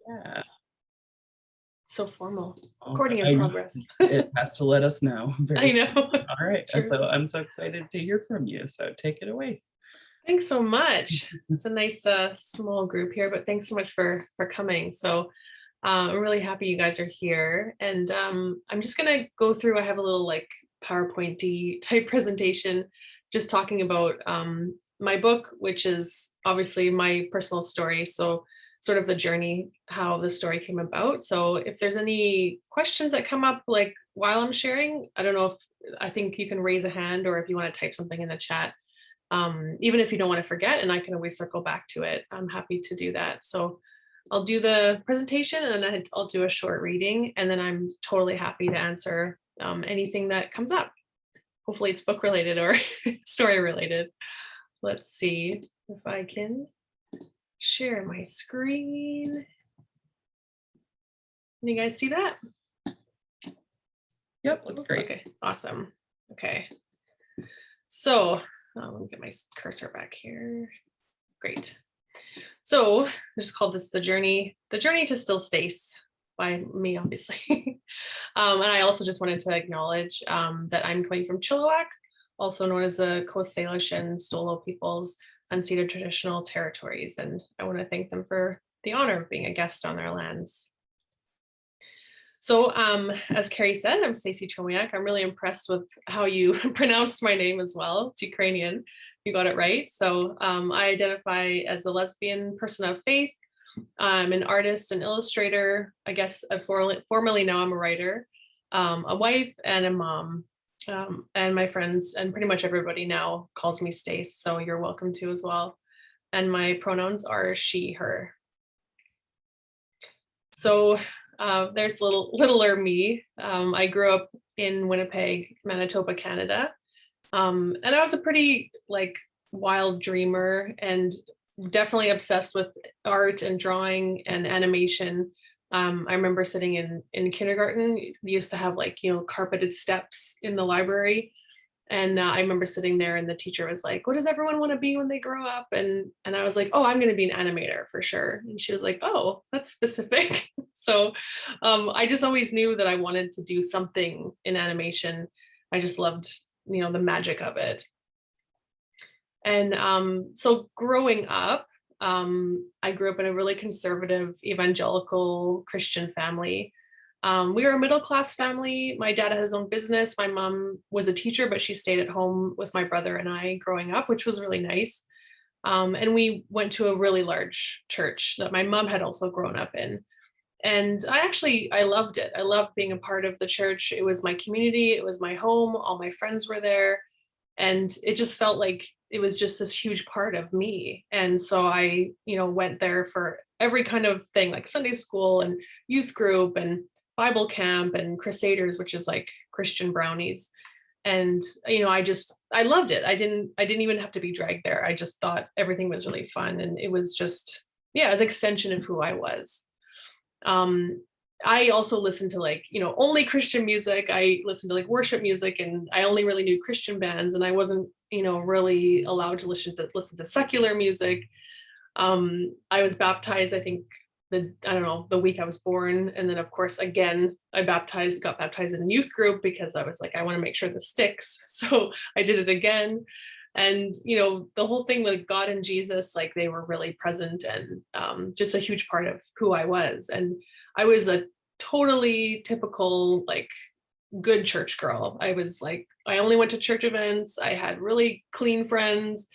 Yeah. So formal. Oh, Recording in progress. It has to let us know. I know. All right. It's true. So I'm so excited to hear from you. So take it away. Thanks so much. It's a nice small group here, but thanks so much for coming. So I'm really happy you guys are here. And I'm just gonna go through, I have a little like PowerPoint type presentation, just talking about my book, which is obviously my personal story. So sort of the journey, how the story came about. So if there's any questions that come up like while I'm sharing, I don't know if, I think you can raise a hand, or if you want to type something in the chat, even if you don't want to forget, and I can always circle back to it. I'm happy to do that. So I'll do the presentation and then I'll do a short reading, and then I'm totally happy to answer anything that comes up. Hopefully it's book related or story related. Let's see if I can share my screen. Can you guys see that? Yep, looks great. Okay, awesome. Okay, so let me get my cursor back here. Great. So I just called this the journey to Still Stace by me, obviously. And I also just wanted to acknowledge that I'm coming from Chilliwack, also known as the Coast Salish and Stolo peoples, unceded traditional territories. And I want to thank them for the honor of being a guest on their lands. So as Carrie said, I'm Stacey Chomiak. I'm really impressed with how you pronounced my name as well. It's Ukrainian. You got it right. So I identify as a lesbian person of faith. I'm an artist and illustrator. I guess formerly now I'm a writer, a wife and a mom. And my friends and pretty much everybody now calls me Stace, so you're welcome to as well. And my pronouns are she, her. So there's littler me. I grew up in Winnipeg, Manitoba, Canada. And I was a pretty like wild dreamer and definitely obsessed with art and drawing and animation. I remember sitting in kindergarten, we used to have like, you know, carpeted steps in the library. And I remember sitting there and the teacher was like, what does everyone want to be when they grow up? And I was like, oh, I'm going to be an animator for sure. And she was like, oh, that's specific. So I just always knew that I wanted to do something in animation. I just loved, you know, the magic of it. And so growing up, I grew up in a really conservative evangelical Christian family. We were a middle-class family. My dad had his own business. My mom was a teacher, but she stayed at home with my brother and I growing up, which was really nice. And we went to a really large church that my mom had also grown up in. And I loved it. I loved being a part of the church. It was my community. It was my home. All my friends were there. And it just felt like it was just this huge part of me. And so I, you know, went there for every kind of thing, like Sunday school and youth group and Bible camp and Crusaders, which is like Christian brownies. And, you know, I loved it. I didn't even have to be dragged there. I just thought everything was really fun. And it was just, yeah, an extension of who I was. I also listened to like, you know, only Christian music. I listened to like worship music, and I only really knew Christian bands, and I wasn't, you know, really allowed to listen to secular music. I was baptized, I think the week I was born. And then of course, again, I got baptized in a youth group because I was like, I want to make sure this sticks. So I did it again. And, you know, the whole thing with God and Jesus, like they were really present and just a huge part of who I was. And I was a totally typical, like good church girl. I was like, I only went to church events. I had really clean friends.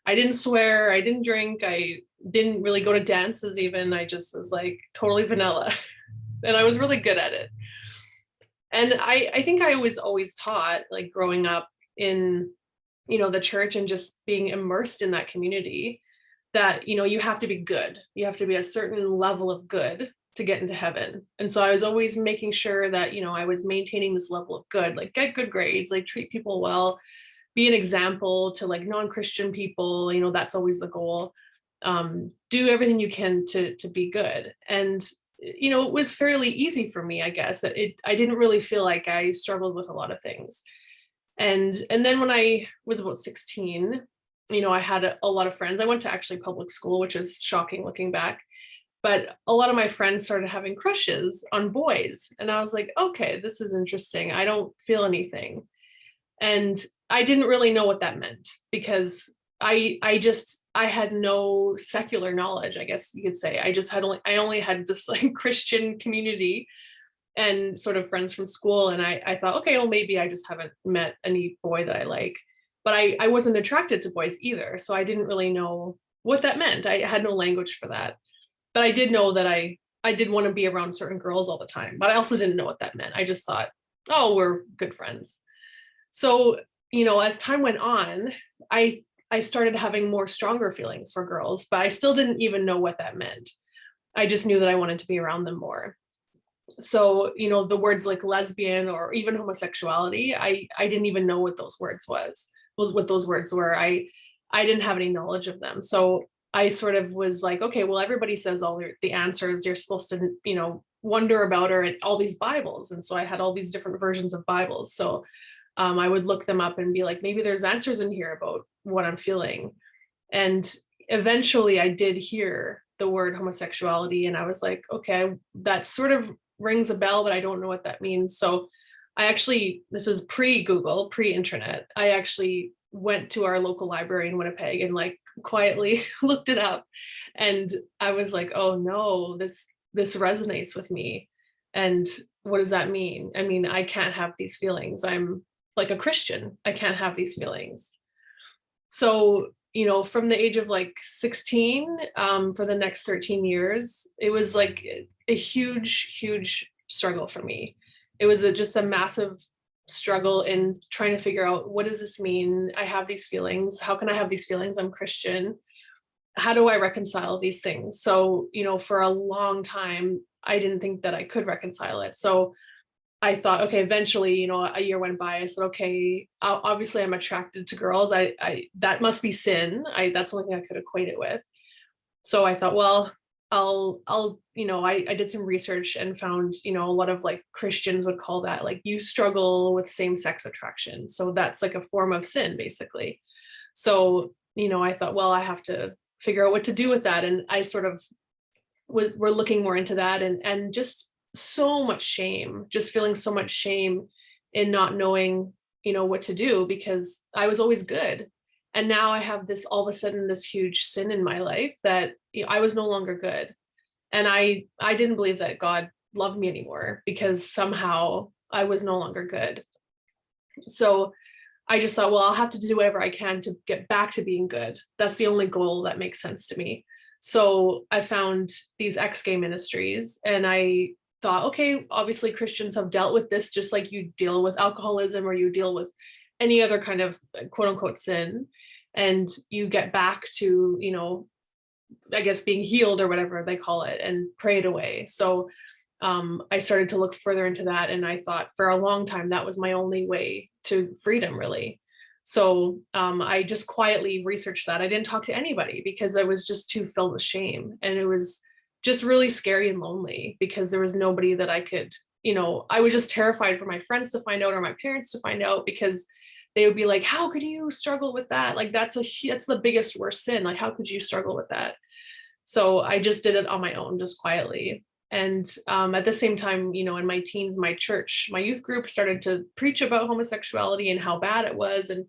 I didn't swear. I didn't drink. I didn't really go to dances even. I just was like totally vanilla. And I was really good at it. And I think I was always taught, like growing up in, you know, the church and just being immersed in that community, that, you know, you have to be good. You have to be a certain level of good to get into heaven. And so I was always making sure that, you know, I was maintaining this level of good, like get good grades, like treat people well, be an example to like non-Christian people, you know, that's always the goal. Do everything you can to be good. And, you know, it was fairly easy for me, I guess. I didn't really feel like I struggled with a lot of things. And then when I was about 16, you know, I had a lot of friends. I went to actually public school, which is shocking looking back. but a lot of my friends started having crushes on boys. And I was like, okay, this is interesting. I don't feel anything. And I didn't really know what that meant because I had no secular knowledge, I guess you could say. I only had this like Christian community and sort of friends from school. And I thought, okay, well, maybe I just haven't met any boy that I like. But I wasn't attracted to boys either. So I didn't really know what that meant. I had no language for that. But I did know that I did want to be around certain girls all the time. But I also didn't know what that meant. I just thought, oh, we're good friends. So, as time went on, I started having more stronger feelings for girls, but I still didn't even know what that meant. I just knew that I wanted to be around them more. So, the words like lesbian or even homosexuality, I didn't even know what those words what those words were. I didn't have any knowledge of them. So I sort of was like, okay, well, everybody says all the answers you're supposed to, wonder about are in all these Bibles. And so I had all these different versions of Bibles. So I would look them up and be like, maybe there's answers in here about what I'm feeling. And eventually I did hear the word homosexuality. And I was like, okay, that sort of rings a bell, but I don't know what that means. So this is pre-Google, pre-internet. I actually went to our local library in Winnipeg and like quietly looked it up. And I was like, oh no, this resonates with me. And what does that mean? I mean, I can't have these feelings. I'm like a Christian. I can't have these feelings. So, from the age of like 16, for the next 13 years, it was like a huge, huge struggle for me. It was just a massive struggle in trying to figure out, what does this mean? I have these feelings. How can I have these feelings? I'm Christian. How do I reconcile these things? So, for a long time, I didn't think that I could reconcile it. So I thought, okay, eventually, a year went by. I said, okay, obviously I'm attracted to girls. That must be sin. That's the only thing I could equate it with. So I thought, well, I did some research and found, a lot of like Christians would call that like you struggle with same-sex attraction. So that's like a form of sin, basically. So, I thought, well, I have to figure out what to do with that. And I sort of we're looking more into that and just so much shame, just feeling so much shame in not knowing, what to do because I was always good. And now I have this all of a sudden this huge sin in my life that I was no longer good. And I didn't believe that God loved me anymore because somehow I was no longer good. So I just thought, well, I'll have to do whatever I can to get back to being good. That's the only goal that makes sense to me. So I found these ex-gay ministries and I thought, okay, obviously Christians have dealt with this just like you deal with alcoholism or you deal with any other kind of quote unquote sin. And you get back to, I guess being healed or whatever they call it and pray it away. So I started to look further into that. And I thought for a long time, that was my only way to freedom, really. So I just quietly researched that. I didn't talk to anybody because I was just too filled with shame. And it was just really scary and lonely because there was nobody that I could, I was just terrified for my friends to find out or my parents to find out because they would be like, how could you struggle with that? Like, that's the biggest, worst sin. Like, how could you struggle with that? So I just did it on my own, just quietly. And at the same time, in my teens, my church, my youth group started to preach about homosexuality and how bad it was and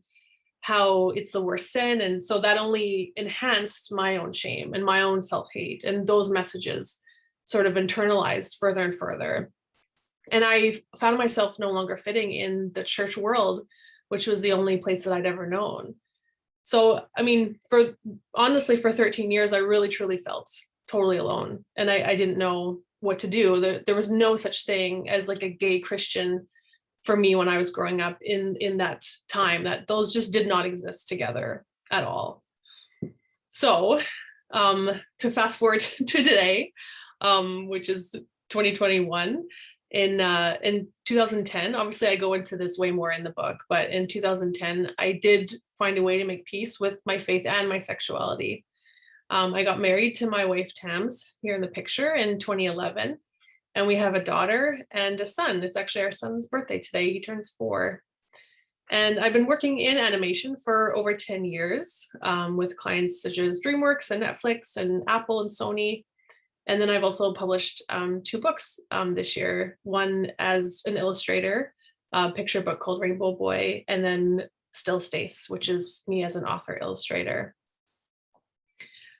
how it's the worst sin. And so that only enhanced my own shame and my own self-hate. And those messages sort of internalized further and further. And I found myself no longer fitting in the church world, which was the only place that I'd ever known. So, I mean, honestly, for 13 years, I really, truly felt totally alone. And I didn't know what to do. There was no such thing as like a gay Christian for me when I was growing up in that time, that those just did not exist together at all. So to fast forward to today, which is 2021, in 2010, obviously I go into this way more in the book, but in 2010, I did find a way to make peace with my faith and my sexuality. I got married to my wife, Tams, here in the picture in 2011. And we have a daughter and a son. It's actually our son's birthday today. He turns 4. And I've been working in animation for over 10 years with clients such as DreamWorks and Netflix and Apple and Sony. And then I've also published 2 books this year, one as an illustrator, a picture book called Rainbow Boy, and then Still Stace, which is me as an author illustrator.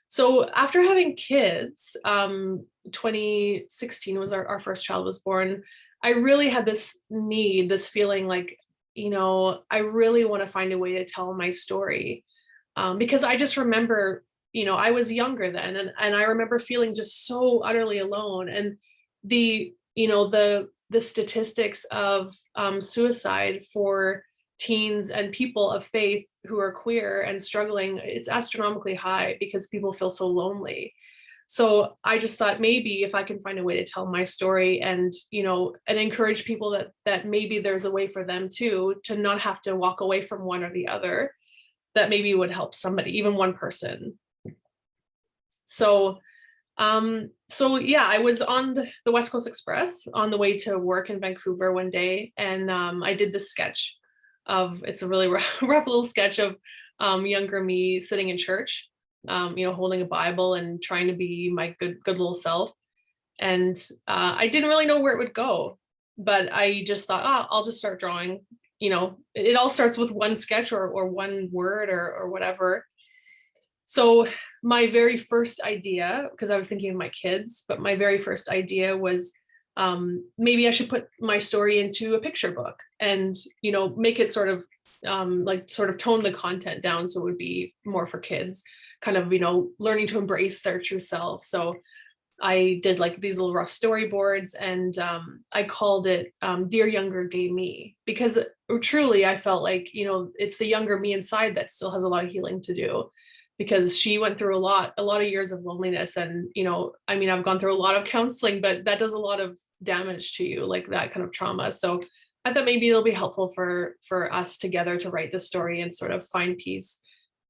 So after having kids, 2016 was our first child was born. I really had this need, this feeling like, I really want to find a way to tell my story. Because I just remember, I was younger then, and I remember feeling just so utterly alone. And the statistics of suicide for teens and people of faith who are queer and struggling, it's astronomically high because people feel so lonely. So I just thought maybe if I can find a way to tell my story and, and encourage people that maybe there's a way for them too, to not have to walk away from one or the other, that maybe would help somebody, even one person. So yeah, I was on the West Coast Express on the way to work in Vancouver one day, and I did this sketch it's a really rough little sketch of younger me sitting in church, holding a Bible and trying to be my good little self. And I didn't really know where it would go, but I just thought, I'll just start drawing. It all starts with one sketch or one word or whatever. So my very first idea, because I was thinking of my kids, but my very first idea was maybe I should put my story into a picture book and, make it sort of tone the content down so it would be more for kids, kind of, learning to embrace their true self. So I did like these little rough storyboards, and I called it Dear Younger Gay Me, because truly I felt like, it's the younger me inside that still has a lot of healing to do, because she went through a lot of years of loneliness. And, I've gone through a lot of counseling, but that does a lot of damage to you, like that kind of trauma. So I thought maybe it'll be helpful for us together to write this story and sort of find peace.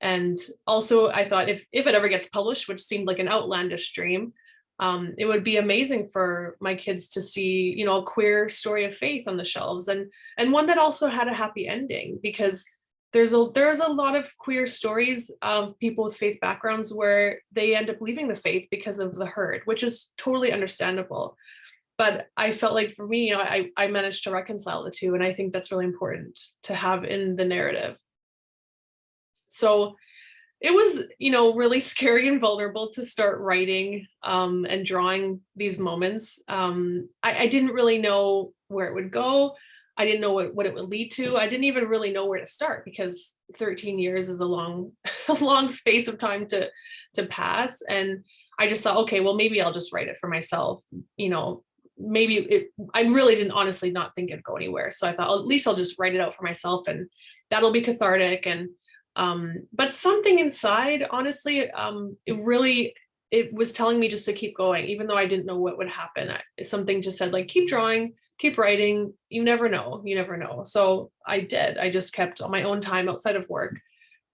And also I thought if it ever gets published, which seemed like an outlandish dream, it would be amazing for my kids to see, a queer story of faith on the shelves, and one that also had a happy ending, because there's a lot of queer stories of people with faith backgrounds where they end up leaving the faith because of the hurt, which is totally understandable. But I felt like for me, I managed to reconcile the two, and I think that's really important to have in the narrative. So it was, really scary and vulnerable to start writing and drawing these moments. I didn't really know where it would go. I didn't know what it would lead to. I didn't even really know where to start, because 13 years is a long, a long space of time to pass. And I just thought, okay, well, maybe I'll just write it for myself. I really didn't honestly not think it'd go anywhere. So I thought, at least I'll just write it out for myself, and that'll be cathartic. And but something inside, honestly, it was telling me just to keep going, even though I didn't know what would happen. Something just said, like, keep drawing, keep writing. You never know. So I did. I just kept, on my own time outside of work,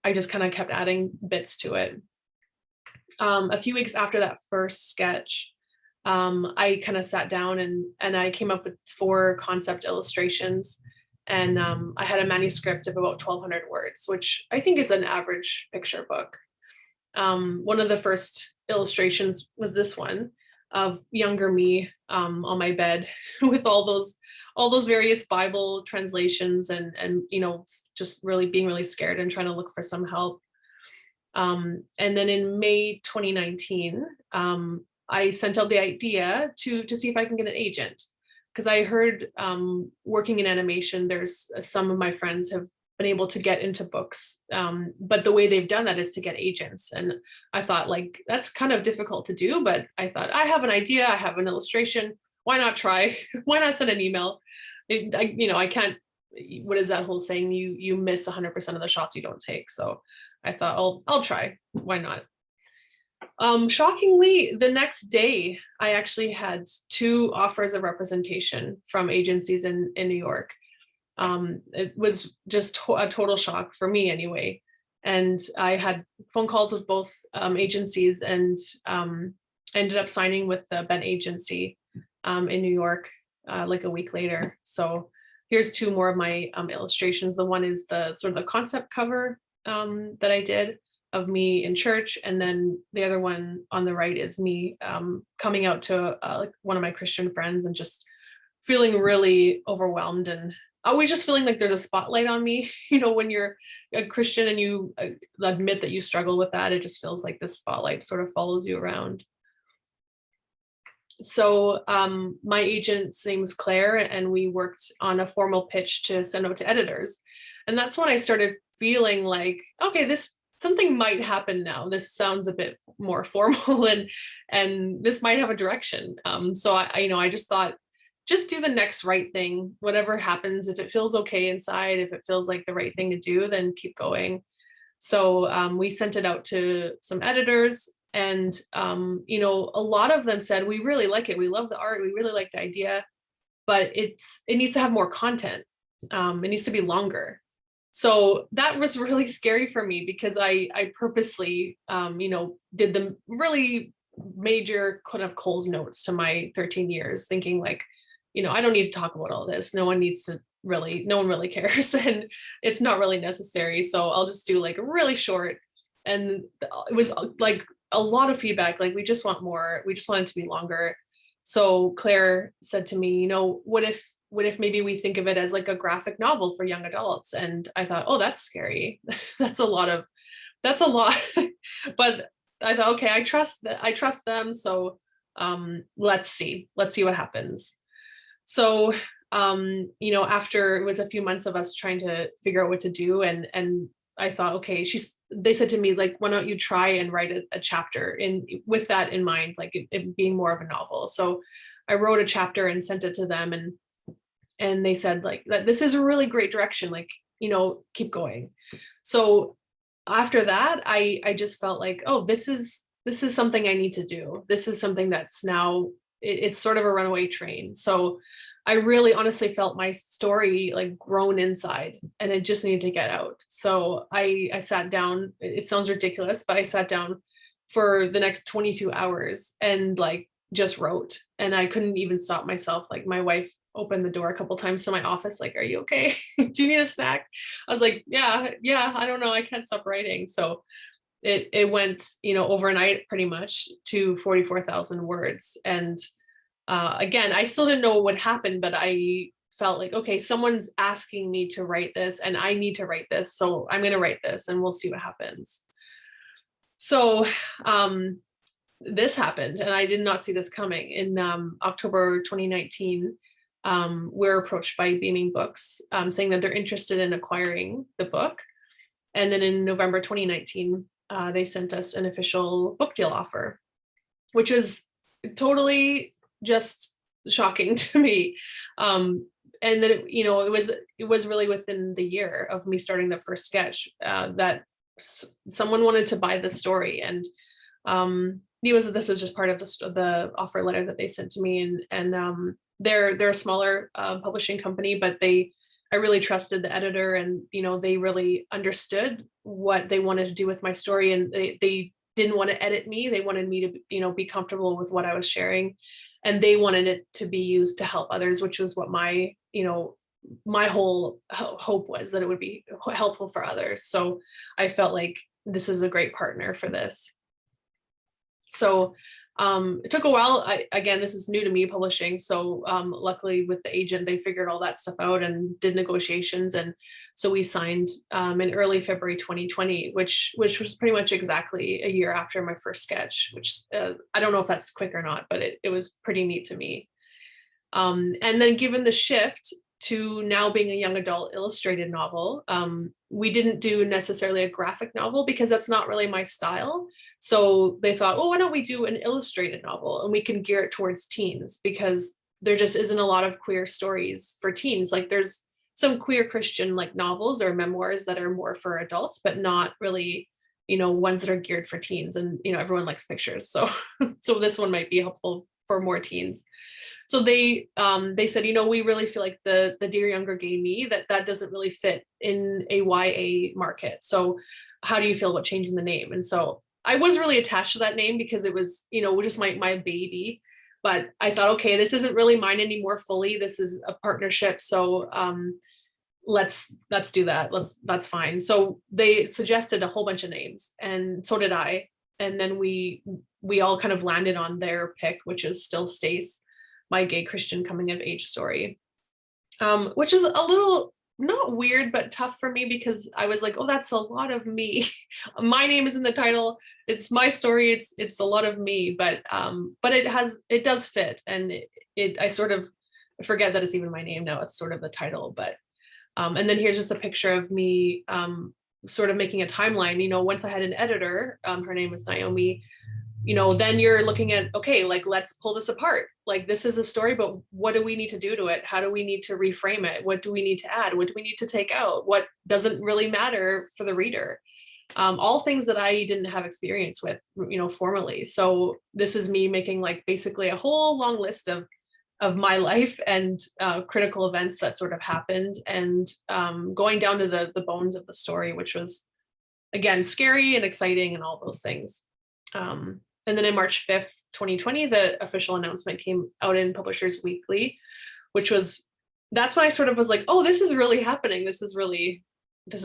I just kind of kept adding bits to it. A few weeks after that first sketch, I kind of sat down and I came up with 4 concept illustrations. And I had a manuscript of about 1,200 words, which I think is an average picture book. One of the first illustrations was this one of younger me on my bed with all those various Bible translations, and just really being really scared and trying to look for some help. And then in May 2019, I sent out the idea to see if I can get an agent, because I heard working in animation, there's some of my friends have been able to get into books, but the way they've done that is to get agents. And I thought, like, that's kind of difficult to do, but I thought, I have an idea, I have an illustration, why not try? Why not send an email? I can't, what is that whole saying? You miss 100% of the shots you don't take. So I thought, I'll try, why not? Shockingly, the next day, I actually had 2 offers of representation from agencies in New York. It was just a total shock for me anyway. And I had phone calls with both agencies, and ended up signing with the Ben Agency in New York like a week later. So here's 2 more of my illustrations. The one is the sort of the concept cover that I did. of me in church, and then the other one on the right is me coming out to like one of my Christian friends and just feeling really overwhelmed and always just feeling like there's a spotlight on me. When you're a Christian and you admit that you struggle with that, it just feels like this spotlight sort of follows you around. So my agent's name is Claire, and we worked on a formal pitch to send out to editors. And that's when I started feeling like, okay, something might happen now. This sounds a bit more formal and this might have a direction. So I just thought, just do the next right thing, whatever happens. If it feels okay inside, if it feels like the right thing to do, then keep going. So we sent it out to some editors, and a lot of them said, we really like it. We love the art. We really like the idea, but it needs to have more content. It needs to be longer. So that was really scary for me, because I purposely, did the really major kind of Coles notes to my 13 years, thinking like, I don't need to talk about all this. No one really cares, and it's not really necessary. So I'll just do like a really short. And it was like a lot of feedback. Like, we just want more. We just want it to be longer. So Claire said to me, what if maybe we think of it as like a graphic novel for young adults? And I thought, oh, that's scary. That's a lot. But I thought, okay, I trust them. So let's see what happens. So, after it was a few months of us trying to figure out what to do, and I thought, okay, they said to me, like, why don't you try and write a chapter with that in mind, like it being more of a novel. So I wrote a chapter and sent it to them, and they said like that this is a really great direction, like, keep going. So after that, I just felt like, oh, this is something I need to do. This is something that's now, it's sort of a runaway train. So I really honestly felt my story like grown inside, and it just needed to get out. So I sat down. It sounds ridiculous, but I sat down for the next 22 hours and like just wrote, and I couldn't even stop myself. Like, my wife opened the door a couple times to my office, like, are you okay? Do you need a snack? I was like, yeah, I don't know, I can't stop writing. So it went, overnight pretty much to 44,000 words. And again, I still didn't know what happened, but I felt like, okay, someone's asking me to write this, and I need to write this. So I'm going to write this, and we'll see what happens. So this happened, and I did not see this coming. In October 2019, we're approached by Beaming Books, saying that they're interested in acquiring the book. And then in November 2019, they sent us an official book deal offer, which is totally just shocking to me. And then it was really within the year of me starting the first sketch that someone wanted to buy the story. And this was just part of the offer letter that they sent to me. And they're a smaller publishing company, but I really trusted the editor, and they really understood what they wanted to do with my story, and they didn't want to edit me. They wanted me to be comfortable with what I was sharing, and they wanted it to be used to help others, which was what my whole hope was, that it would be helpful for others. So I felt like this is a great partner for this. So it took a while. Again, this is new to me, publishing. So luckily with the agent, they figured all that stuff out and did negotiations. And so we signed in early February 2020, which was pretty much exactly a year after my first sketch, which I don't know if that's quick or not, but it was pretty neat to me. And then given the shift to now being a young adult illustrated novel, we didn't do necessarily a graphic novel because that's not really my style. So they thought, well, why don't we do an illustrated novel, and we can gear it towards teens, because there just isn't a lot of queer stories for teens. Like, there's some queer Christian like novels or memoirs that are more for adults, but not really, ones that are geared for teens. And, everyone likes pictures. So, so this one might be helpful for more teens. So they said, we really feel like the Dear Younger Gay Me, that doesn't really fit in a YA market. So how do you feel about changing the name? And so I was really attached to that name because it was, just my baby. But I thought, okay, this isn't really mine anymore fully. This is a partnership. So let's do that. That's fine. So they suggested a whole bunch of names, and so did I. And then we all kind of landed on their pick, which is Still Stace, my gay Christian coming of age story. Which is a little not weird, but tough for me, because I was like, oh, that's a lot of me. My name is in the title. It's my story. It's a lot of me, but it does fit. And I sort of forget that it's even my name now. It's sort of the title, but and then here's just a picture of me sort of making a timeline. Once I had an editor, her name was Naomi, then you're looking at, okay, like, let's pull this apart. Like, this is a story, but what do we need to do to it? How do we need to reframe it? What do we need to add? What do we need to take out? What doesn't really matter for the reader? All things that I didn't have experience with, formally. So this is me making like basically a whole long list of my life and critical events that sort of happened, and going down to the bones of the story, which was, again, scary and exciting and all those things. And then in March 5th, 2020, the official announcement came out in Publishers Weekly, that's when I sort of was like, oh, this is really happening. This is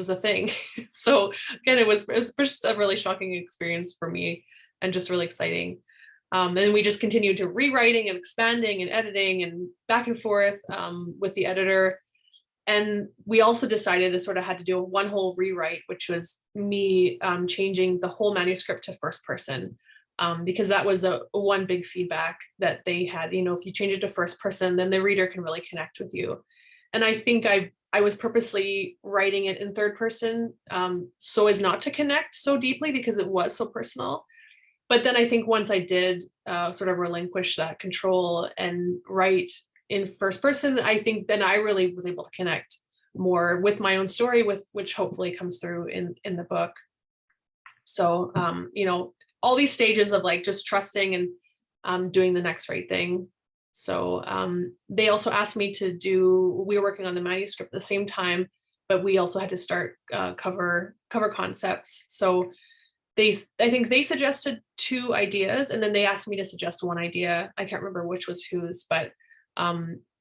a thing. So again, it was just a really shocking experience for me, and just really exciting. And we just continued to rewriting and expanding and editing and back and forth with the editor. And we also decided to sort of had to do one whole rewrite, which was me changing the whole manuscript to first person, because that was one big feedback that they had. If you change it to first person, then the reader can really connect with you. And I think I was purposely writing it in third person so as not to connect so deeply, because it was so personal. But then I think once I did sort of relinquish that control and write in first person, I think then I really was able to connect more with my own story, which hopefully comes through in the book. So, all these stages of like just trusting and doing the next right thing. So they also asked me we were working on the manuscript at the same time, but we also had to start cover concepts. So I think they suggested 2 ideas, and then they asked me to suggest one idea. I can't remember which was whose, but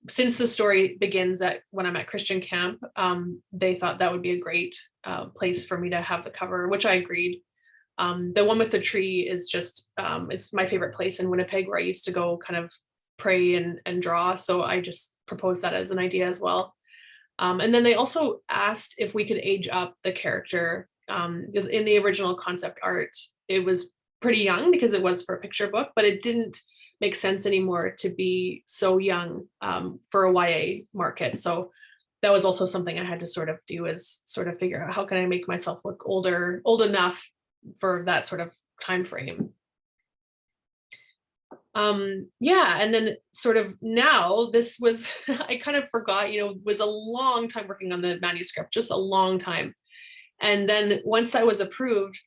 since the story begins when I'm at Christian camp, they thought that would be a great place for me to have the cover, which I agreed. The one with the tree is just, it's my favorite place in Winnipeg, where I used to go kind of pray and draw. So I just proposed that as an idea as well. And then they also asked if we could age up the character. In the original concept art, it was pretty young because it was for a picture book, but it didn't make sense anymore to be so young for a YA market. So that was also something I had to sort of do, is sort of figure out how can I make myself look old enough for that sort of time frame. And then sort of now this was, I kind of forgot, was a long time working on the manuscript, just a long time. And then once that was approved,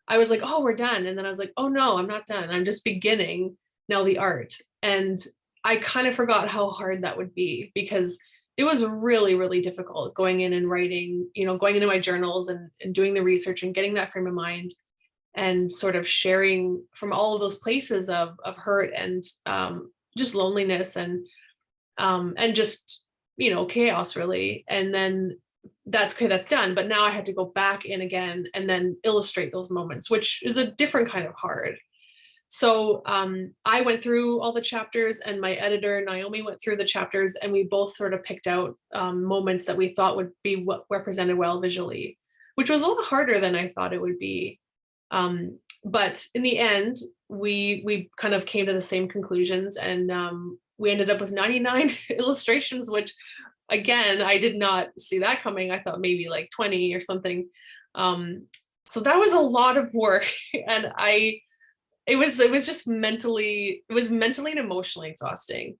I was like, oh, we're done. And then I was like, oh no, I'm not done. I'm just beginning now the art. And I kind of forgot how hard that would be, because it was really, really difficult going in and writing, going into my journals and doing the research and getting that frame of mind, and sort of sharing from all of those places of hurt and just loneliness and just, chaos, really. And then that's okay, that's done. But now I had to go back in again and then illustrate those moments, which is a different kind of hard. So I went through all the chapters, and my editor, Naomi, went through the chapters, and we both sort of picked out moments that we thought would be what represented well visually, which was a lot harder than I thought it would be. But in the end, we kind of came to the same conclusions, and we ended up with 99 illustrations, which, again, I did not see that coming. I thought maybe like 20 or something. So that was a lot of work, and it was just mentally and emotionally exhausting.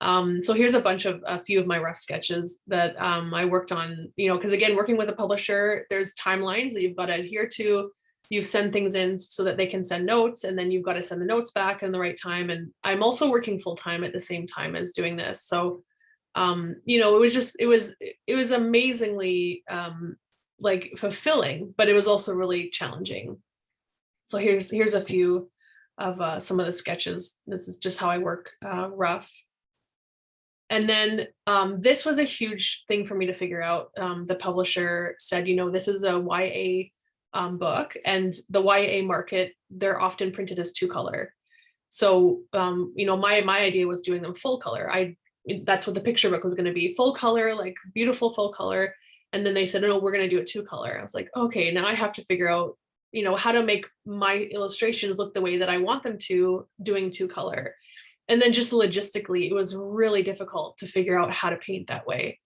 So here's a few of my rough sketches that I worked on, because again, working with a publisher, there's timelines that you've got to adhere to. You send things in so that they can send notes, and then you've got to send the notes back in the right time. And I'm also working full time at the same time as doing this. So, it was amazingly like fulfilling, but it was also really challenging. So here's a few of some of the sketches. This is just how I work rough. And then this was a huge thing for me to figure out. The publisher said, this is a YA book, and the YA market, they're often printed as 2-color. So, my idea was doing them full color. That's what the picture book was going to be, full color, like beautiful full color. And then they said, no, we're going to do it 2-color. I was like, okay, now I have to figure out, how to make my illustrations look the way that I want them to, doing 2-color. And then just logistically, it was really difficult to figure out how to paint that way.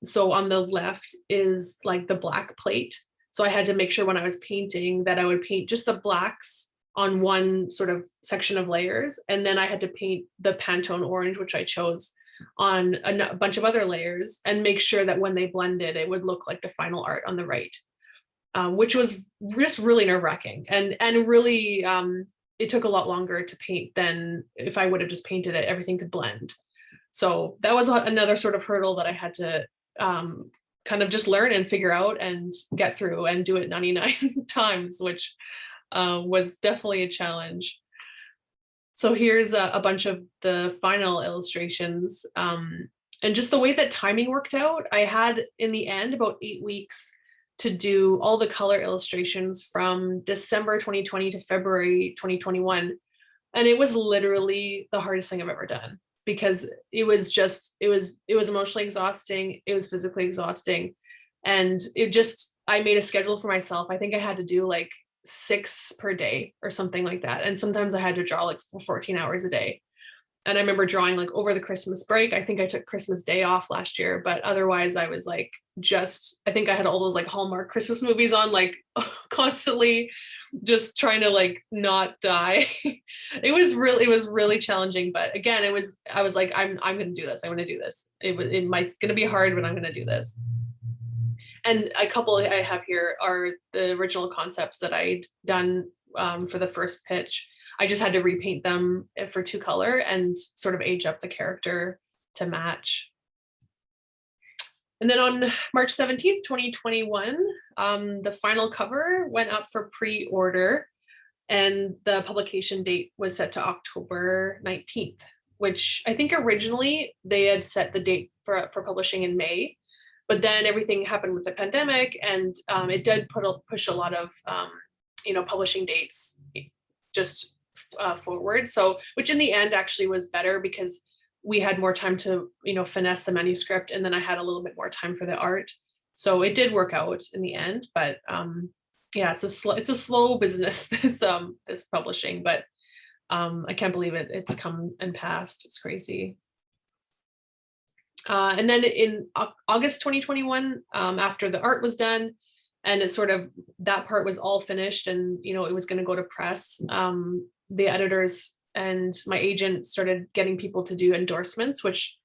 So on the left is like the black plate. So I had to make sure when I was painting that I would paint just the blacks on one sort of section of layers. And then I had to paint the Pantone orange, which I chose, on a bunch of other layers, and make sure that when they blended, it would look like the final art on the right, which was just really nerve-wracking, and really, it took a lot longer to paint than if I would have just painted it, everything could blend. So that was another sort of hurdle that I had to kind of just learn and figure out and get through and do it 99 times, which was definitely a challenge. So here's a bunch of the final illustrations. And just the way that timing worked out, I had in the end about 8 weeks to do all the color illustrations from December 2020 to February 2021. And it was literally the hardest thing I've ever done, because it was emotionally exhausting. It was physically exhausting. And I made a schedule for myself. I think I had to do like 6 per day or something like that. And sometimes I had to draw like for 14 hours a day. And I remember drawing like over the Christmas break. I think I took Christmas Day off last year, but otherwise I was like, I think I had all those like Hallmark Christmas movies on, like constantly just trying to like not die. It was really challenging, but again, I was like, I'm going to do this. I'm going to do this. It's going to be hard, but I'm going to do this. And a couple I have here are the original concepts that I'd done for the first pitch. I just had to repaint them for 2-color and sort of age up the character to match. And then on March 17th, 2021, the final cover went up for pre-order, and the publication date was set to October 19th, which I think originally they had set the date for publishing in May. But then everything happened with the pandemic, and it did push a lot of publishing dates just forward. So, which in the end actually was better, because we had more time to finesse the manuscript, and then I had a little bit more time for the art. So it did work out in the end. But yeah, it's a slow business, this publishing. But I can't believe it's come and passed. It's crazy. And then in August 2021, after the art was done and that part was all finished, and it was going to go to press, the editors and my agent started getting people to do endorsements, which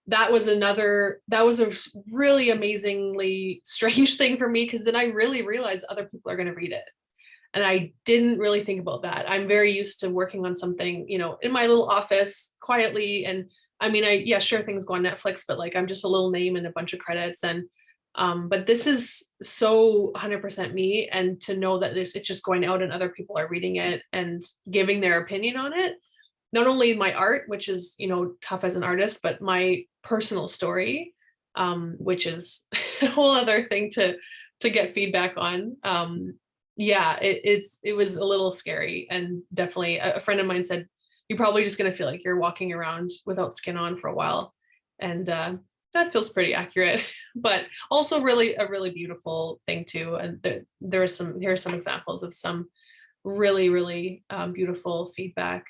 that was a really amazingly strange thing for me, because then I really realized other people are going to read it. And I didn't really think about that. I'm very used to working on something, in my little office quietly. And I mean, sure, things go on Netflix, but like I'm just a little name and a bunch of credits. And but this is so 100% me, and to know that it's just going out and other people are reading it and giving their opinion on it. Not only my art, which is tough as an artist, but my personal story, which is a whole other thing to get feedback on. Yeah, it was a little scary, and definitely a friend of mine said, you're probably just going to feel like you're walking around without skin on for a while. And that feels pretty accurate, but also a really beautiful thing too. And here are some examples of some really, really beautiful feedback.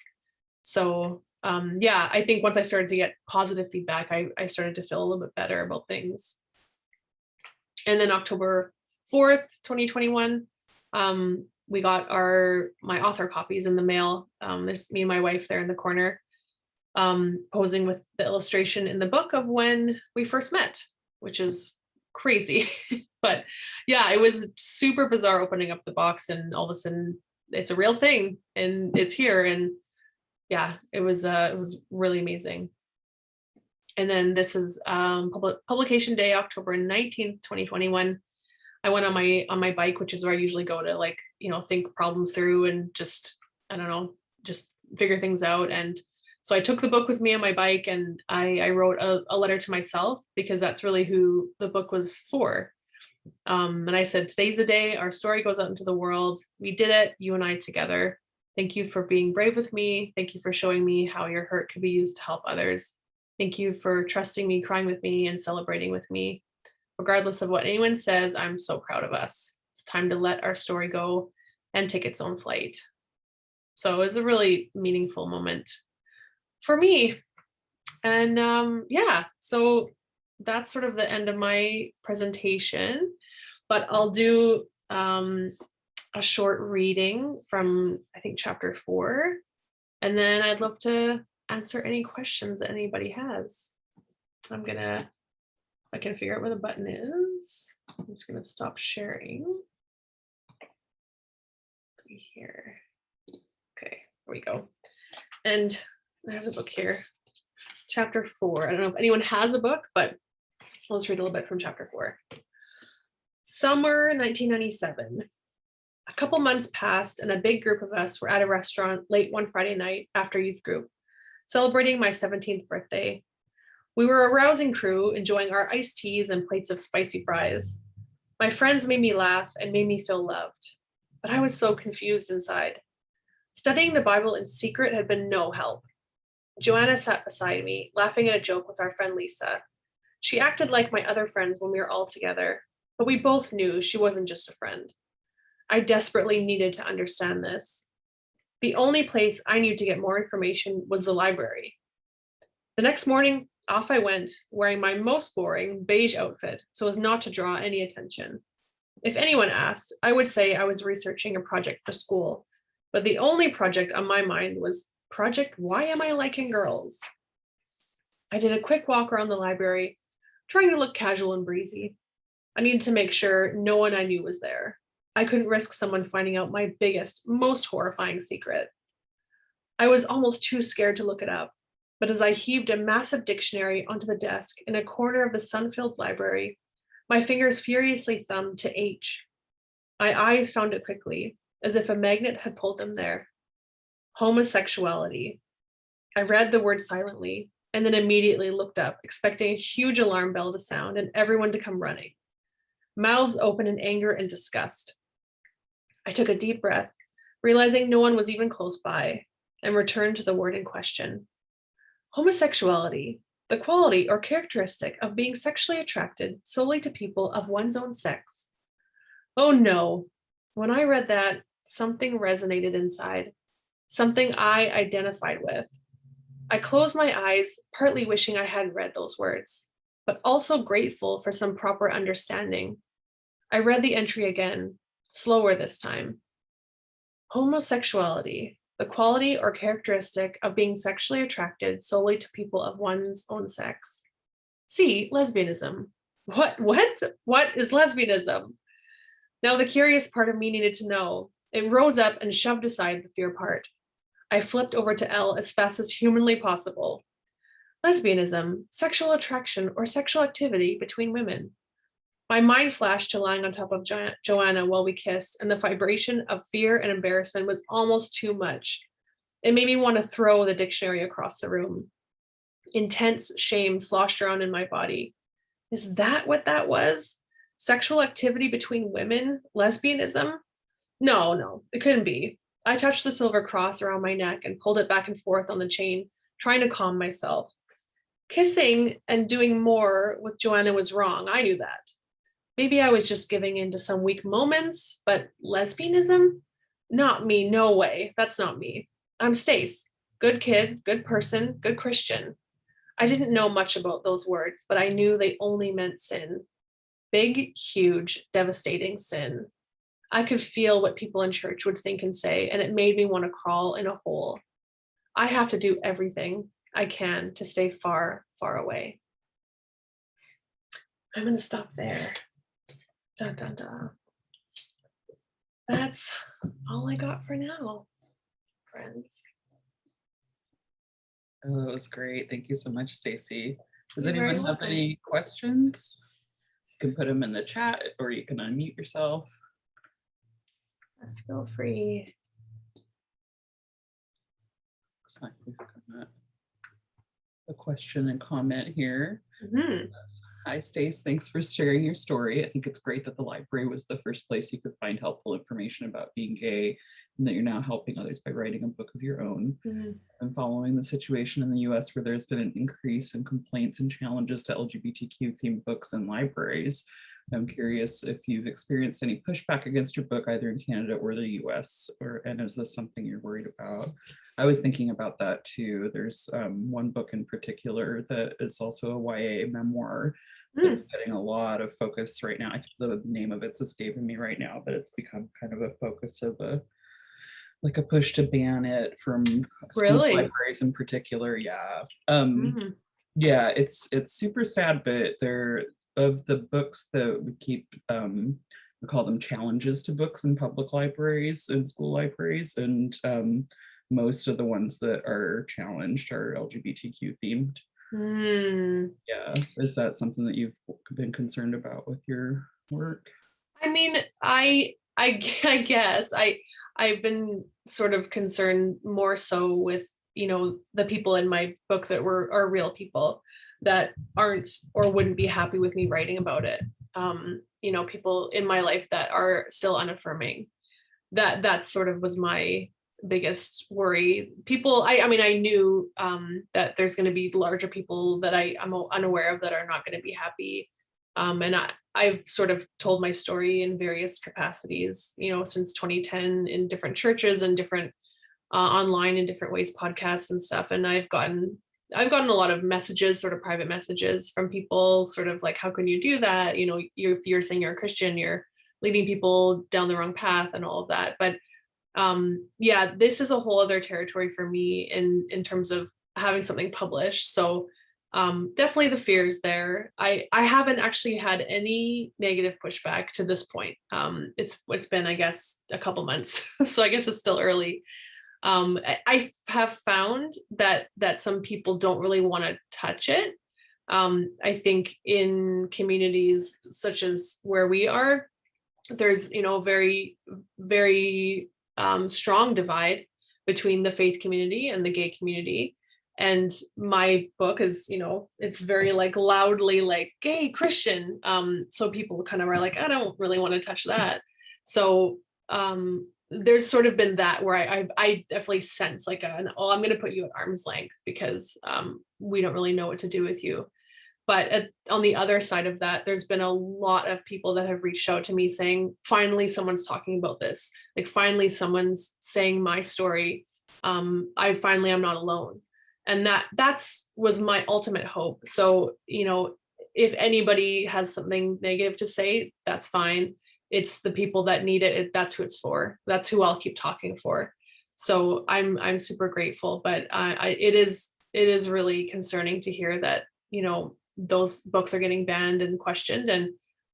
So yeah, I think once I started to get positive feedback, I started to feel a little bit better about things. And then October 4th, 2021, we got my author copies in the mail. There's me and my wife there in the corner, posing with the illustration in the book of when we first met, which is crazy. But yeah, it was super bizarre opening up the box, and all of a sudden it's a real thing and it's here. And yeah, it was really amazing. And then this is publication day, October 19th, 2021. I went on my bike, which is where I usually go to, like, think problems through and just, I don't know, just figure things out. And So I took the book with me on my bike, and I wrote a letter to myself, because that's really who the book was for. And I said, today's the day our story goes out into the world. We did it, you and I together. Thank you for being brave with me. Thank you for showing me how your hurt could be used to help others. Thank you for trusting me, crying with me, and celebrating with me. Regardless of what anyone says, I'm so proud of us. It's time to let our story go and take its own flight. So it was a really meaningful moment for me. And yeah, so that's sort of the end of my presentation, but I'll do a short reading from, I think, chapter 4. And then I'd love to answer any questions that anybody has. I can figure out where the button is. I'm just gonna stop sharing. Here. Okay, there we go. And I have the book here. Chapter 4. I don't know if anyone has a book, but let's read a little bit from chapter 4. Summer 1997. A couple months passed, and a big group of us were at a restaurant late one Friday night after youth group, celebrating my 17th birthday. We were a rousing crew, enjoying our iced teas and plates of spicy fries. My friends made me laugh and made me feel loved, but I was so confused inside. Studying the Bible in secret had been no help. Joanna sat beside me, laughing at a joke with our friend Lisa. She acted like my other friends when we were all together, but we both knew she wasn't just a friend. I desperately needed to understand this. The only place I knew to get more information was the library. The next morning, off I went, wearing my most boring beige outfit so as not to draw any attention. If anyone asked, I would say I was researching a project for school, but the only project on my mind was Project Why Am I Liking Girls? I did a quick walk around the library, trying to look casual and breezy. I needed to make sure no one I knew was there. I couldn't risk someone finding out my biggest, most horrifying secret. I was almost too scared to look it up, but as I heaved a massive dictionary onto the desk in a corner of the sun-filled library, my fingers furiously thumbed to H. My eyes found it quickly, as if a magnet had pulled them there. Homosexuality. I read the word silently and then immediately looked up, expecting a huge alarm bell to sound and everyone to come running. Mouths open in anger and disgust. I took a deep breath, realizing no one was even close by, and returned to the word in question. Homosexuality, the quality or characteristic of being sexually attracted solely to people of one's own sex. Oh no, when I read that, something resonated inside, something I identified with. I closed my eyes, partly wishing I hadn't read those words, but also grateful for some proper understanding. I read the entry again, slower this time. Homosexuality, the quality or characteristic of being sexually attracted solely to people of one's own sex. See, lesbianism. What is lesbianism? Now the curious part of me needed to know. It rose up and shoved aside the fear part. I flipped over to L as fast as humanly possible. Lesbianism, sexual attraction or sexual activity between women. My mind flashed to lying on top of Joanna while we kissed, and the vibration of fear and embarrassment was almost too much. It made me want to throw the dictionary across the room. Intense shame sloshed around in my body. Is that what that was? Sexual activity between women? Lesbianism? No, it couldn't be. I touched the silver cross around my neck and pulled it back and forth on the chain, trying to calm myself. Kissing and doing more with Joanna was wrong. I knew that. Maybe I was just giving in to some weak moments, but lesbianism? Not me, no way. That's not me. I'm Stace. Good kid, good person, good Christian. I didn't know much about those words, but I knew they only meant sin. Big, huge, devastating sin. I could feel what people in church would think and say, and it made me want to crawl in a hole. I have to do everything I can to stay far, far away. I'm going to stop there. Dun, dun, dun. That's all I got for now, friends. Oh, that was great. Thank you so much, Stacey. Does You're very anyone have welcome. any questions? You can put them in the chat or you can unmute yourself. Let's feel free. Looks like we've got a question and comment here. Mhm. Hi, Stace. Thanks for sharing your story. I think it's great that the library was the first place you could find helpful information about being gay, and that you're now helping others by writing a book of your own. Mhm. And following the situation in the US where there's been an increase in complaints and challenges to LGBTQ themed books in libraries, I'm curious if you've experienced any pushback against your book either in Canada or the US, and is this something you're worried about? I was thinking about that too. There's one book in particular that is also a YA memoir that's Mm. getting a lot of focus right now. I think the name of it's escaping me right now, but it's become kind of a focus of a push to ban it from school Really? libraries in particular. Yeah. Mm. Yeah, it's super sad, but they're of the books that we keep we call them challenges to books in public libraries and school libraries, and most of the ones that are challenged are LGBTQ themed. Mm. Yeah, is that something that you've been concerned about with your work? I mean, I guess I've been sort of concerned more so with, the people in my book that are real people that aren't or wouldn't be happy with me writing about it. People in my life that are still unaffirming. That sort of was my biggest worry. People, I mean, I knew that there's going to be larger people that I'm unaware of that are not going to be happy. And I've sort of told my story in various capacities, since 2010 in different churches and different online in different ways, podcasts and stuff. And I've gotten a lot of messages, sort of private messages from people, sort of like, how can you do that? If you're saying you're a Christian, you're leading people down the wrong path and all of that. But yeah, this is a whole other territory for me in terms of having something published. So definitely the fears there. I haven't actually had any negative pushback to this point. It's been, I guess, a couple months, so I guess it's still early. I have found that some people don't really want to touch it. I think in communities such as where we are, there's very, very strong divide between the faith community and the gay community. And my book is, it's very like loudly like gay Christian. So people kind of are like, I don't really want to touch that. So there's sort of been that where I definitely sense like I'm going to put you at arm's length because we don't really know what to do with you. But on the other side of that, there's been a lot of people that have reached out to me saying, finally, someone's talking about this. Like, finally, someone's saying my story. I'm not alone. And that's was my ultimate hope. So, if anybody has something negative to say, that's fine. It's the people that need it. That's who it's for. That's who I'll keep talking for. So I'm super grateful. But it is really concerning to hear that, those books are getting banned and questioned. And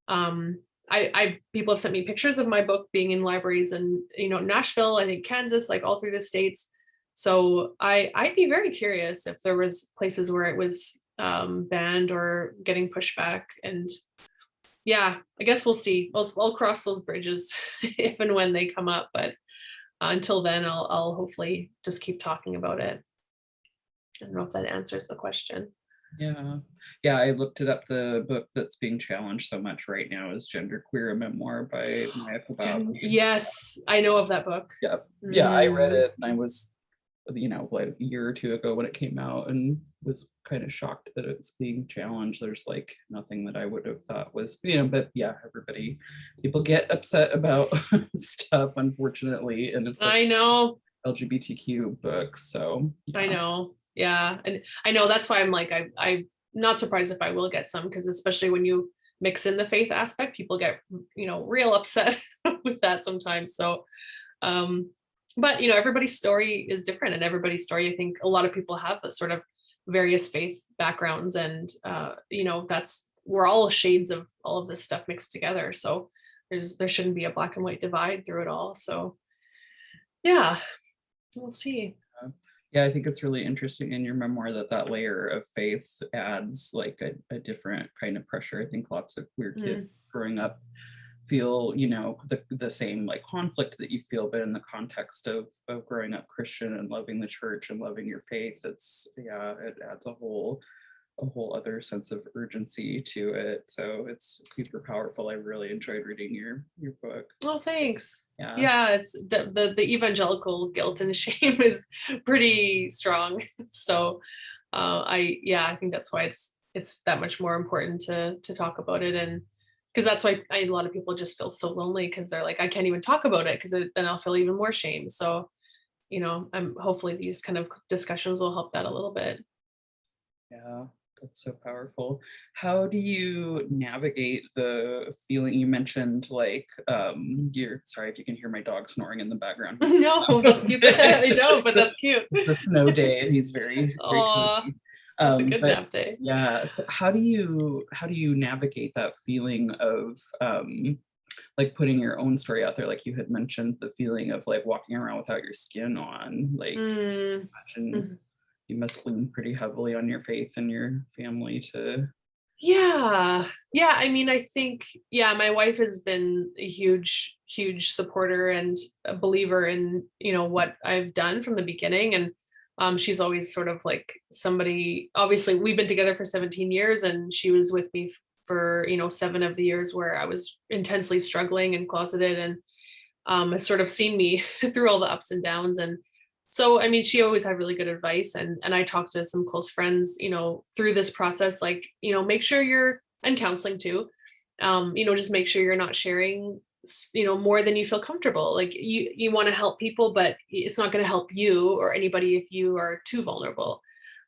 I people have sent me pictures of my book being in libraries in Nashville, I think Kansas, like all through the states. So I'd be very curious if there was places where it was banned or getting pushback. And yeah, I guess we'll see. I'll cross those bridges if and when they come up. But until then, I'll hopefully just keep talking about it. I don't know if that answers the question. Yeah, I looked it up. The book that's being challenged so much right now is Genderqueer, a memoir by Maya Kobab. Yes, I know of that book. Yeah, I read it and I was like a year or two ago when it came out, and was kind of shocked that it's being challenged. There's like nothing that I would have thought was, but yeah, people get upset about stuff, unfortunately, and it's I know. LGBTQ books. So I know. Yeah. And I know that's why I'm like, I'm not surprised if I will get some, because especially when you mix in the faith aspect, people get, real upset with that sometimes. So, but everybody's story is different, and everybody's story, I think a lot of people have the sort of various faith backgrounds, and we're all shades of all of this stuff mixed together. So there shouldn't be a black and white divide through it all. So yeah, we'll see. Yeah, I think it's really interesting in your memoir that layer of faith adds like a different kind of pressure. I think lots of queer kids growing up feel, you know, the same like conflict that you feel, but in the context of growing up Christian and loving the church and loving your faith, it's, yeah, it adds a whole other sense of urgency to it. So it's super powerful. I really enjoyed reading your book. Oh, thanks. Yeah. Yeah, it's the evangelical guilt and shame is pretty strong. So I think that's why it's that much more important to talk about it. And because that's why a lot of people just feel so lonely, because they're like, I can't even talk about it because then I'll feel even more shame. So, you know, I'm hopefully these kind of discussions will help that a little bit. Yeah, that's so powerful. How do you navigate the feeling you mentioned, like, you're, sorry if you can hear my dog snoring in the background. No, that's cute. I don't, but that's cute. It's a snow day and he's very Aw, cozy. that's a good But nap day. yeah, so how do you navigate that feeling of like putting your own story out there, like you had mentioned, the feeling of like walking around without your skin on, like imagine you must lean pretty heavily on your faith and your family to. Yeah. Yeah. I mean, I think, yeah, my wife has been a huge supporter and a believer in, you know, what I've done from the beginning. And she's always sort of like somebody, obviously, we've been together for 17 years, and she was with me for, you know, 7 of the years where I was intensely struggling and closeted, and has sort of seen me through all the ups and downs. And so, I mean, she always had really good advice. And I talked to some close friends, you know, through this process, like, you know, make sure you're, and counseling too, you know, just make sure you're not sharing, you know, more than you feel comfortable. Like you want to help people, but it's not going to help you or anybody if you are too vulnerable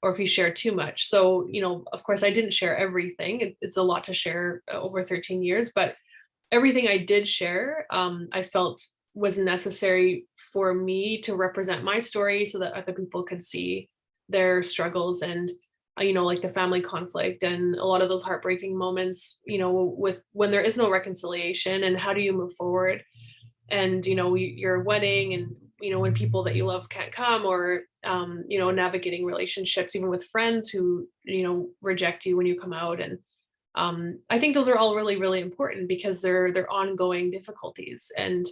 or if you share too much. So, you know, of course, I didn't share everything. It's a lot to share over 13 years, but everything I did share, I felt was necessary for me to represent my story so that other people could see their struggles and, you know, like the family conflict and a lot of those heartbreaking moments, you know, with when there is no reconciliation, and how do you move forward? And, you know, your wedding, and, you know, when people that you love can't come, or, you know, navigating relationships, even with friends who, you know, reject you when you come out. And I think those are all really important because they're ongoing difficulties. And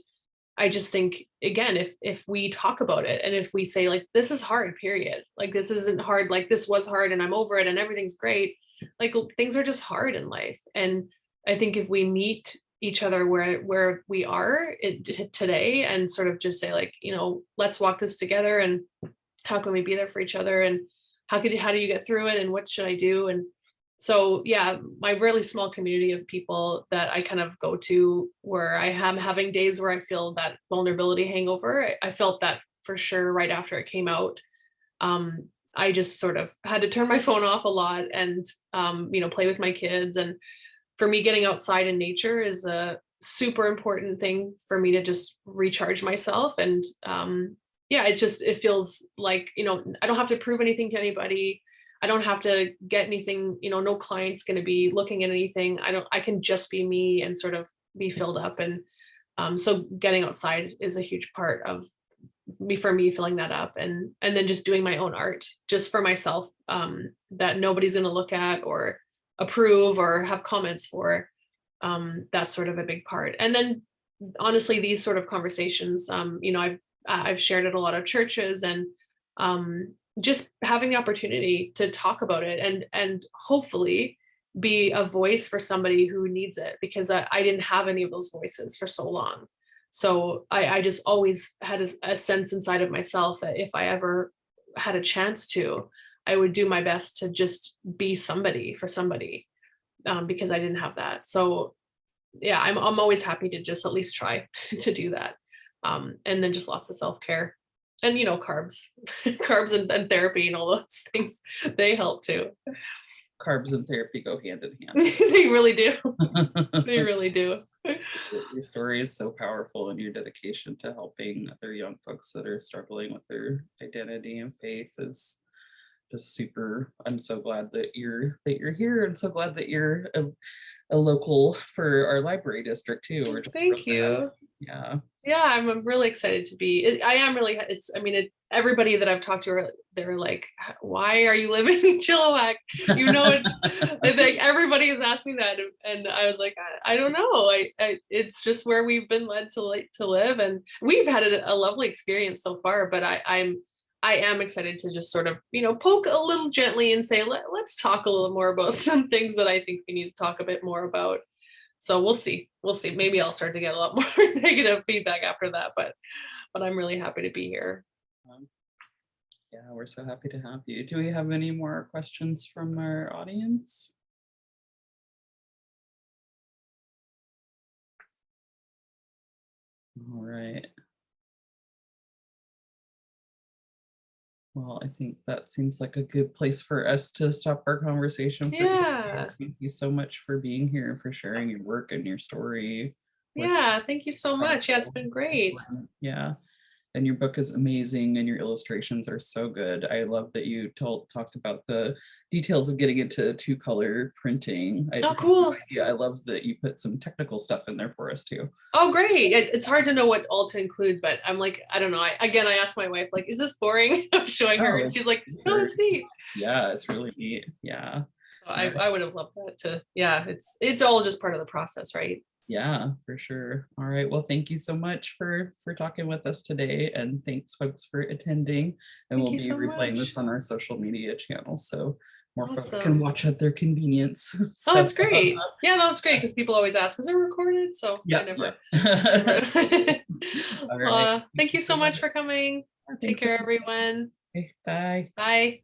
I just think, again, if we talk about it, and if we say like, this is hard, period, like this isn't hard, like this was hard and I'm over it and everything's great, like things are just hard in life. And I think if we meet each other where we are today, and sort of just say like, you know, let's walk this together, and how can we be there for each other, and how do you get through it, and what should I do? And so, yeah, my really small community of people that I kind of go to, where I am having days where I feel that vulnerability hangover. I felt that for sure right after it came out. I just sort of had to turn my phone off a lot and, you know, play with my kids. And for me, getting outside in nature is a super important thing for me to just recharge myself. And yeah, it feels like, you know, I don't have to prove anything to anybody. I don't have to get anything, you know, no client's going to be looking at anything. I can just be me and sort of be filled up. And so getting outside is a huge part of for me filling that up, and then just doing my own art just for myself, that nobody's going to look at or approve or have comments for. That's sort of a big part. And then honestly, these sort of conversations, you know, I've shared at a lot of churches, and just having the opportunity to talk about it, and hopefully be a voice for somebody who needs it, because I didn't have any of those voices for so long. So I just always had a sense inside of myself that if I ever had a chance to, I would do my best to just be somebody for somebody, because I didn't have that. So yeah, I'm always happy to just at least try to do that. And then just lots of self-care, and, you know, carbs, carbs and therapy and all those things, they help too. Carbs and therapy go hand in hand. They really do. They really do. Your story is so powerful, and your dedication to helping other young folks that are struggling with their identity and faith is just super. I'm so glad that you're here, and so glad that you're a local for our library district too. Thank you. Yeah. Yeah, I'm really excited to be. I am really. It's. I mean, everybody that I've talked to, they're like, "Why are you living in Chilliwack?" It's like everybody has asked me that, and I was like, I don't know. It's just where we've been led to live, and we've had a lovely experience so far. But I am excited to just sort of poke a little gently and say, let's talk a little more about some things that I think we need to talk a bit more about. So we'll see. We'll see. Maybe I'll start to get a lot more negative feedback after that, but I'm really happy to be here. Yeah, we're so happy to have you. Do we have any more questions from our audience? All right. Well, I think that seems like a good place for us to stop our conversation. Yeah. Thank you so much for being here and for sharing your work and your story. Yeah. Thank you so much. Yeah, it's been great. Yeah. And your book is amazing and your illustrations are so good. I love that you talked about the details of getting into 2-color printing. Oh, cool. Yeah, I love that you put some technical stuff in there for us too. Oh, great. It's hard to know what all to include, but I'm like, I don't know. I asked my wife, like, is this boring? I'm showing her, and she's like, no, that's neat. Yeah, it's really neat. Yeah. So I would have loved that to, yeah, it's all just part of the process, right? Yeah, for sure. All right. Well, thank you so much for talking with us today, and thanks folks for attending. And Thank we'll you be so replaying much. this on our social media channels, so more folks can Awesome. watch at their convenience. Oh, that's great. Yeah, that's great because people always ask, is it recorded? So Yeah, I never. yeah. All right. Thank you so much for coming. Take Thanks. care, everyone. Okay, bye. Bye.